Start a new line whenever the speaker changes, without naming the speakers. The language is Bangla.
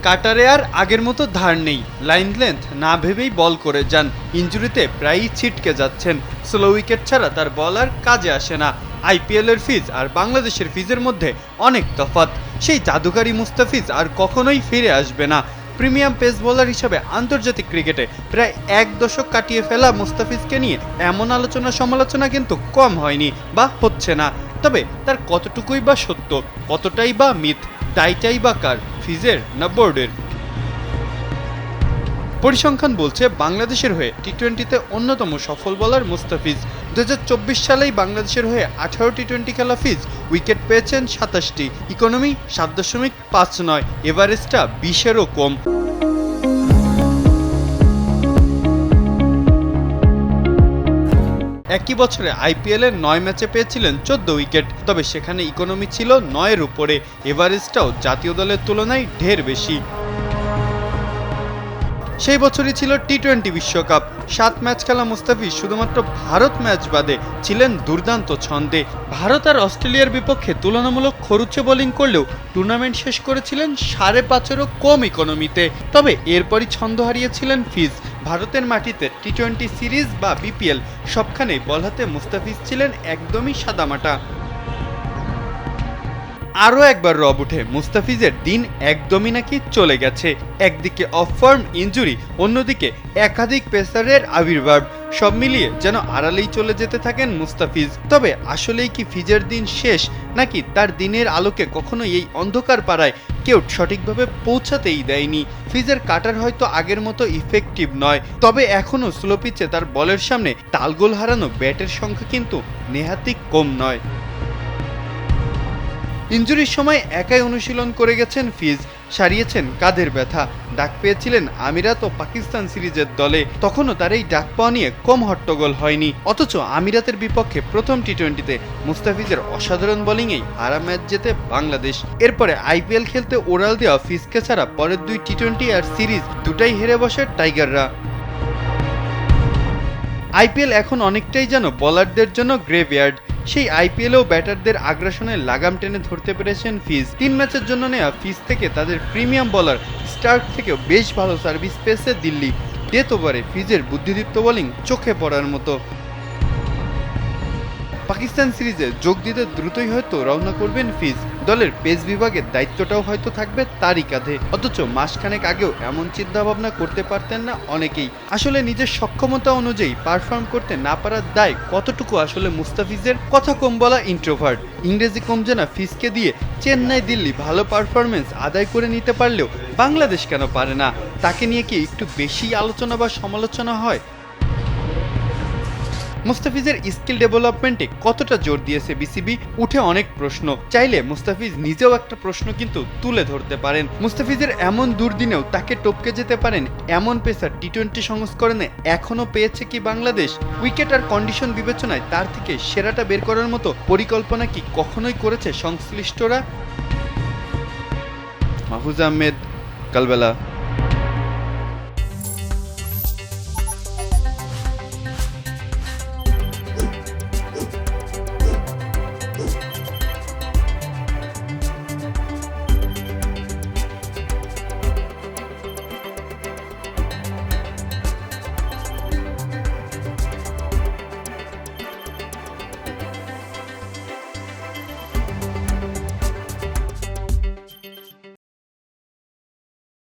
কাটারে আর আগের মতো ধার নেই, লাইন লেন্থ না ভেবেই বল করে যান। ইনজুরিতে প্রায়ই ছিটকে যাচ্ছেন। স্লো উইকেট ছাড়া তার বল আর কাজে আসে না। আইপিএলের ফিজ আর বাংলাদেশের ফিজের মধ্যে অনেক তফাৎ। সেই জাদুকারী মুস্তাফিজ আর কখনোই ফিরে আসবে না। প্রিমিয়াম পেস বোলার হিসেবে আন্তর্জাতিক ক্রিকেটে প্রায় এক দশক কাটিয়ে ফেলা মুস্তাফিজকে নিয়ে এমন আলোচনা সমালোচনা কিন্তু কম হয়নি বা হচ্ছে না। তবে তার কতটুকুই বা সত্য, কতটাই বা মিথ, দায়টাই বা কার, ফিজের না বোর্ডের? পরিসংখ্যান বলছে বাংলাদেশের হয়ে টি-20তে অন্যতম সফল বোলার মুস্তাফিজ। 2024 সালেই বাংলাদেশের হয়ে 18 টি-20 খেলা ফিজ, উইকেট পেয়েছেন 27টি, ইকোনমি 7.59, এভারেজটা 20-এরও কম। একই বছরে আইপিএলের 9 ম্যাচে পেয়েছিলেন 14 উইকেট, তবে সেখানে ইকোনমি ছিল 9-এর উপরে, এভারেজটাও জাতীয় দলের তুলনায় ঢের বেশি। সেই বছরই ছিল টি-20 বিশ্বকাপ। 7 ম্যাচ খেলা মুস্তাফিজ শুধুমাত্র ভারত ম্যাচ বাদে ছিলেন দুর্দান্ত ছন্দে। ভারত আর অস্ট্রেলিয়ার বিপক্ষে তুলনামূলক খরুচে বোলিং করলেও টুর্নামেন্ট শেষ করেছিলেন 5.5-এরও কম ইকোনমিতে। তবে এরপরই ছন্দ হারিয়েছিলেন ফিজ। ভারতের মাটিতে টি-20 সিরিজ বা বিপিএল সবখানেই বল হাতে মুস্তাফিজ ছিলেন একদমই সাদামাটা। আরও একবার রব উঠে মুস্তাফিজের দিন একদমই নাকি চলে গেছে। একদিকে অফ ফর্ম, ইনজুরি, অন্যদিকে একাধিক পেসারের আবির্ভাব, সব মিলিয়ে যেন আড়ালেই চলে যেতে থাকেন মুস্তাফিজ। তবে আসলেই কি ফিজের দিন শেষ, নাকি তার দিনের আলোকে কখনো এই অন্ধকার পাড়ায় কেউ সঠিকভাবে পৌঁছাতেই দেয়নি? ফিজের কাটার হয়তো আগের মতো ইফেক্টিভ নয়, তবে এখনও স্লো পিচে তার বলের সামনে তালগোল হারানো ব্যাটের সংখ্যা কিন্তু নেহাতি কম নয়। ইনজুরির সময় একাই অনুশীলন করে গেছেন ফিজ, সারিয়েছেন কাঁধের ব্যথা, ডাক পেয়েছিলেন আমিরাত ও পাকিস্তান সিরিজের দলে। তখনও তার এই ডাক পাওয়া নিয়ে কম হট্টগোল হয়নি। অথচ আমিরাতের বিপক্ষে প্রথম টি-20তে মুস্তাফিজের অসাধারণ বোলিংয়েই হারা ম্যাচ জেতে বাংলাদেশ। এরপরে আইপিএল খেলতে ওড়াল দেওয়া ফিজকে ছাড়া পরের 2 টি-20 আর সিরিজ দুটাই হেরে বসে টাইগাররা। আইপিএল এখন অনেকটাই যেন বোলারদের জন্য গ্রেভইয়ার্ড। সেই আইপিএলেও ব্যাটারদের আগ্রাসনের লাগাম টেনে ধরতে পেরেছেন ফিজ। 3 ম্যাচের জন্য নেওয়া ফিজ থেকে তাদের প্রিমিয়াম বোলার স্টার্ক থেকেও বেশ ভালো সার্ভিস পেয়েছে দিল্লি। ডেথ ওভারে ফিজের বুদ্ধিদীপ্ত বোলিং চোখে পড়ার মতো। পাকিস্তান সিরিজে যোগ দিতে দ্রুতই হয়তো রওনা করবেন ফিজ। দলের পেস বিভাগের দায়িত্বটাও হয়তো থাকবে তারই কাঁধে। অথচ মাসখানেক আগেও এমন চিন্তা ভাবনা করতে পারতেন না অনেকেই। আসলে নিজের সক্ষমতা অনুযায়ী পারফর্ম করতে না পারার দায় কতটুকু আসলে মুস্তাফিজের? কথা কম বলা ইন্ট্রোভার্ট, ইংরেজি কম জানা ফিজকে দিয়ে চেন্নাই, দিল্লি ভালো পারফরমেন্স আদায় করে নিতে পারলেও বাংলাদেশ কেন পারে না? তাকে নিয়ে কি একটু বেশি আলোচনা বা সমালোচনা হয়? মুস্তাফিজের স্কিল ডেভেলপমেন্টে কতটা জোর দিয়েছে বিসিবি, উঠে অনেক প্রশ্ন। চাইলে মুস্তাফিজ নিজেও একটা প্রশ্ন কিন্তু তুলে ধরতে পারেন। মুস্তাফিজের এমন দুর্দিনেও তাকে টপকে যেতে পারেন এমন পেসার টি-20 সংস্করণে এখনো পেয়েছে কি বাংলাদেশ? উইকেট আর কন্ডিশন বিবেচনায় তার থেকে সেরাটা বের করার মতো পরিকল্পনা কি কখনোই করেছে সংশ্লিষ্টরা? মাহফুজ আহমেদ, কালবেলা।